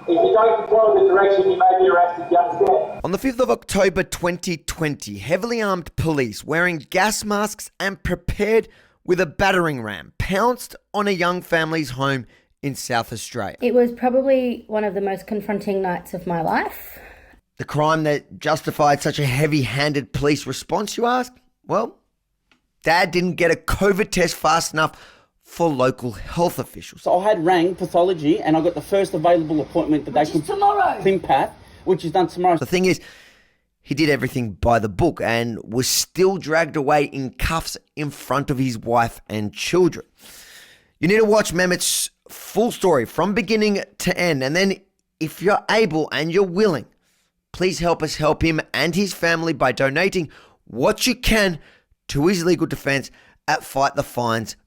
If you don't follow the direction, you may be arrested. You understand? On the 5th of October 2020, heavily armed police wearing gas masks and prepared with a battering ram pounced on a young family's home in South Australia. It was probably one of the most confronting nights of my life. The crime that justified such a heavy-handed police response, you ask? Well, Dad didn't get a COVID test fast enough for local health officials. So I had rang pathology and I got the first available appointment that they could... tomorrow. Climpath, which is done tomorrow. The thing is, he did everything by the book and was still dragged away in cuffs in front of his wife and children. You need to watch Mehmet's full story from beginning to end, and then if you're able and you're willing, please help us help him and his family by donating what you can to his legal defence at fightthefines.com.au.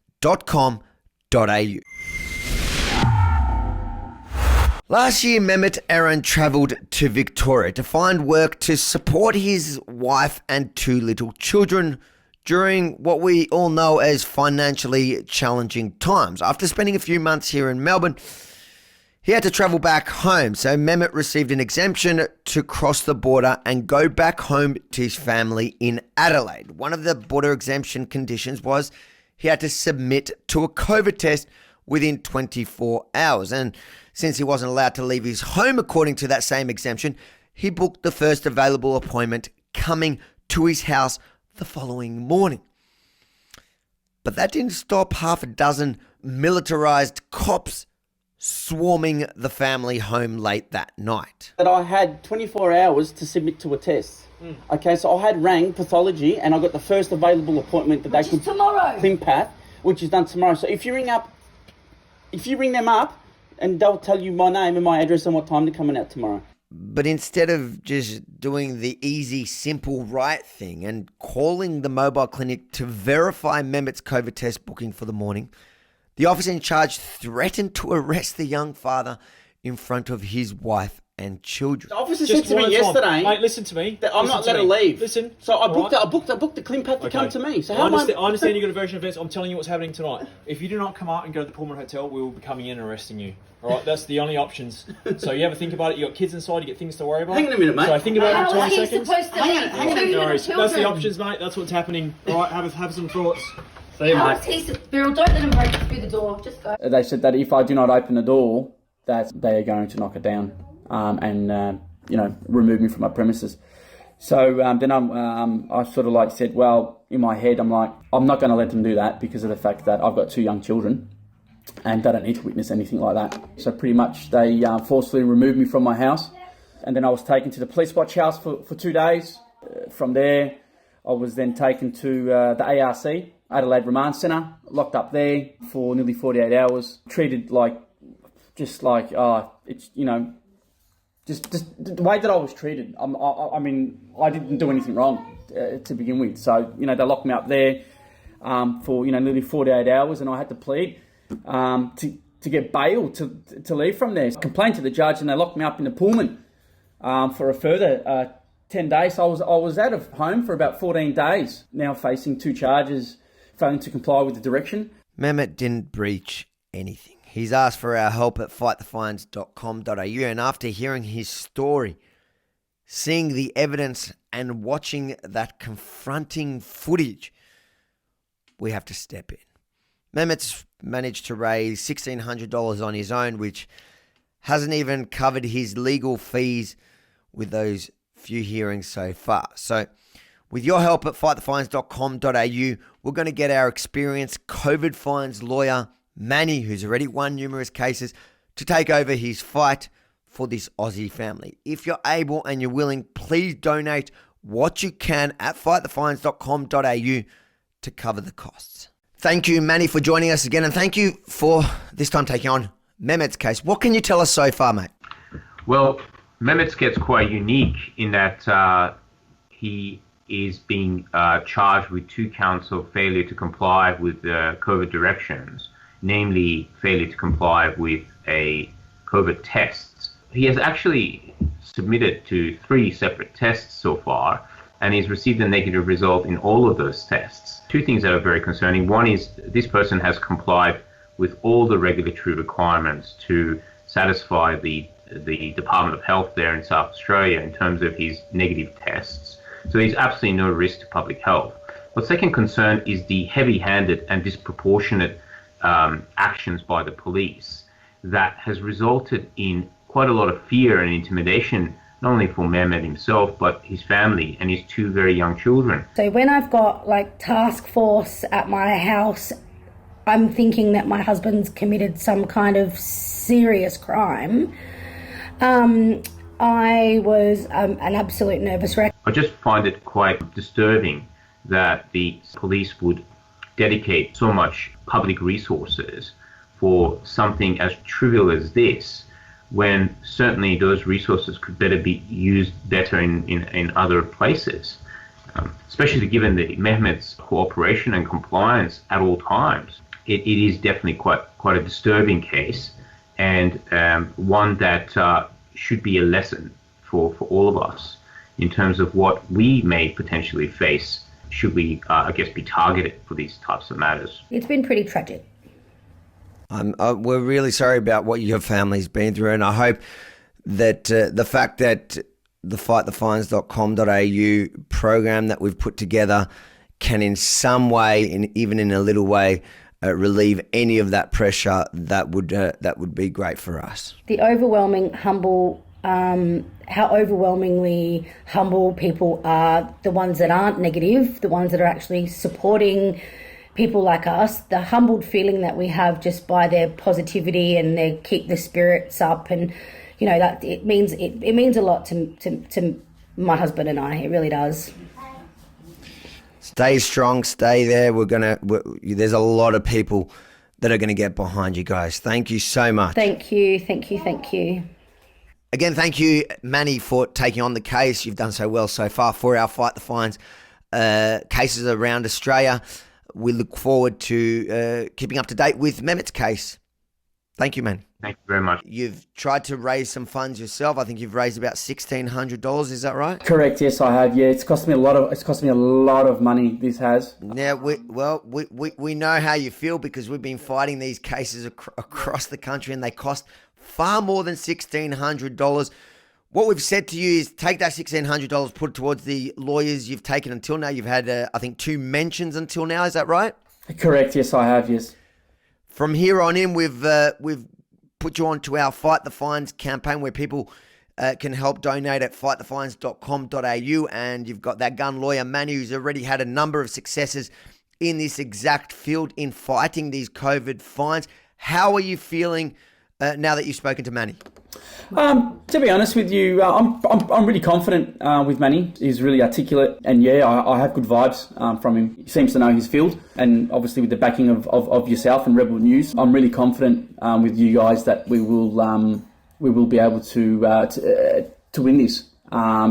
Last year, Mehmet Aaron travelled to Victoria to find work to support his wife and 2 little children during what we all know as financially challenging times. After spending a few months here in Melbourne, he had to travel back home, so Mehmet received an exemption to cross the border and go back home to his family in Adelaide. One of the border exemption conditions was he had to submit to a COVID test within 24 hours. And since he wasn't allowed to leave his home according to that same exemption, he booked the first available appointment coming to his house the following morning. But that didn't stop half a dozen militarized cops swarming the family home late that night. That I had 24 hours to submit to a test. Okay, so I had rang pathology and I got the first available appointment that they could... tomorrow. Climpath, which is done tomorrow. So if you ring them up, and they'll tell you my name and my address and what time they're coming out tomorrow. But instead of just doing the easy, simple, right thing and calling the mobile clinic to verify Mehmet's COVID test booking for the morning, the officer in charge threatened to arrest the young father in front of his wife and children. The officer said to me yesterday, mate, listen to me. That I'm not allowed to leave. Listen. So I booked the Climpath to come to me. So I understand you got a version of events. I'm telling you what's happening tonight. If you do not come out and go to the Pullman Hotel, we will be coming in and arresting you. All right, that's the only options. So you ever think about it? You got kids inside. You get things to worry about. Hang on a minute, mate. So think about it for 20 seconds. Hang on. No worries. That's the options, mate. That's what's happening. All right, have some thoughts. See you, How mate. is he, Beryl, don't let him break through the door. Just go. They said that if I do not open the door, that they are going to knock it down and remove me from my premises. So then I sort of like said, well, in my head, I'm like, I'm not going to let them do that because of the fact that I've got 2 young children and they don't need to witness anything like that. So pretty much they forcefully removed me from my house. And then I was taken to the police watch house for 2 days. From there, I was then taken to the ARC, Adelaide Remand Centre, locked up there for nearly 48 hours, treated just the way that I was treated. I mean, I didn't do anything wrong to begin with. So, they locked me up there for, nearly 48 hours and I had to plead to get bail to leave from there. I complained to the judge and they locked me up in the Pullman for a further 10 days. So I was out of home for about 14 days, now facing 2 charges, failing to comply with the direction. Mehmet didn't breach anything. He's asked for our help at fightthefines.com.au, and after hearing his story, seeing the evidence and watching that confronting footage, we have to step in. Mehmet's managed to raise $1,600 on his own, which hasn't even covered his legal fees with those few hearings so far. So with your help at fightthefines.com.au, we're going to get our experienced COVID fines lawyer, Manny, who's already won numerous cases, to take over his fight for this Aussie family. If you're able and you're willing, please donate what you can at fightthefines.com.au to cover the costs. Thank you, Manny, for joining us again, and thank you for this time taking on Mehmet's case. What can you tell us so far, mate? Well, Mehmet's case quite unique in that he is being charged with 2 counts of failure to comply with the COVID directions, namely failure to comply with a COVID test. He has actually submitted to 3 separate tests so far, and he's received a negative result in all of those tests. 2 things that are very concerning. One is this person has complied with all the regulatory requirements to satisfy the the Department of Health there in South Australia in terms of his negative tests. So he's absolutely no risk to public health. The second concern is the heavy-handed and disproportionate actions by the police that has resulted in quite a lot of fear and intimidation, not only for Mehmet himself, but his family and his two very young children. So when I've got like task force at my house, I'm thinking that my husband's committed some kind of serious crime. I was an absolute nervous wreck. I just find it quite disturbing that the police would dedicate so much public resources for something as trivial as this, when certainly those resources could better be used better in other places, especially given Mehmet's cooperation and compliance at all times. It is definitely quite a disturbing case, and one that should be a lesson for all of us in terms of what we may potentially face should we, be targeted for these types of matters. It's been pretty tragic. We're really sorry about what your family's been through, and I hope that the fact that the fightthefines.com.au program that we've put together can in some way, even in a little way, relieve any of that pressure, that would be great for us. The overwhelming how overwhelmingly humble people are, the ones that aren't negative, the ones that are actually supporting people like us, the humbled feeling that we have just by their positivity and they keep the spirits up, and that it means a lot to my husband and I. It really does. Stay strong, stay there. There's a lot of people that are going to get behind you guys. Thank you so much. Thank you. Again, thank you, Manny, for taking on the case. You've done so well so far for our Fight the Fines cases around Australia. We look forward to keeping up to date with Mehmet's case. Thank you, man. Thank you very much. You've tried to raise some funds yourself. I think you've raised about $1,600. Is that right? Correct. Yes, I have. Yeah, it's cost me a lot of money. This has. Now, we know how you feel, because we've been fighting these cases across the country, and they cost far more than $1,600. What we've said to you is take that $1,600, put it towards the lawyers you've taken until now. You've had, I think, 2 mentions until now. Is that right? Correct. Yes, I have. Yes. From here on in, we've put you on to our Fight the Fines campaign, where people can help donate at fightthefines.com.au, and you've got that gun lawyer, Manny, who's already had a number of successes in this exact field in fighting these COVID fines. How are you feeling now that you've spoken to Manny? To be honest with you, I'm really confident with Manny. He's really articulate, and I have good vibes from him. He seems to know his field, and obviously with the backing of yourself and Rebel News, I'm really confident with you guys that we will be able to win this,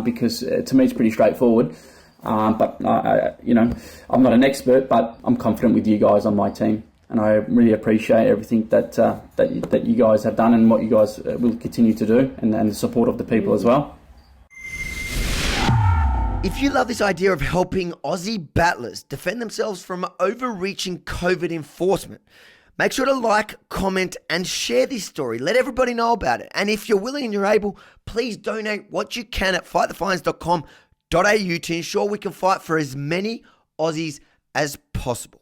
because to me it's pretty straightforward. But I'm not an expert, but I'm confident with you guys on my team. And I really appreciate everything that you guys have done, and what you guys will continue to do, and the support of the people as well. If you love this idea of helping Aussie battlers defend themselves from overreaching COVID enforcement, make sure to like, comment, and share this story. Let everybody know about it. And if you're willing and you're able, please donate what you can at fightthefines.com.au to ensure we can fight for as many Aussies as possible.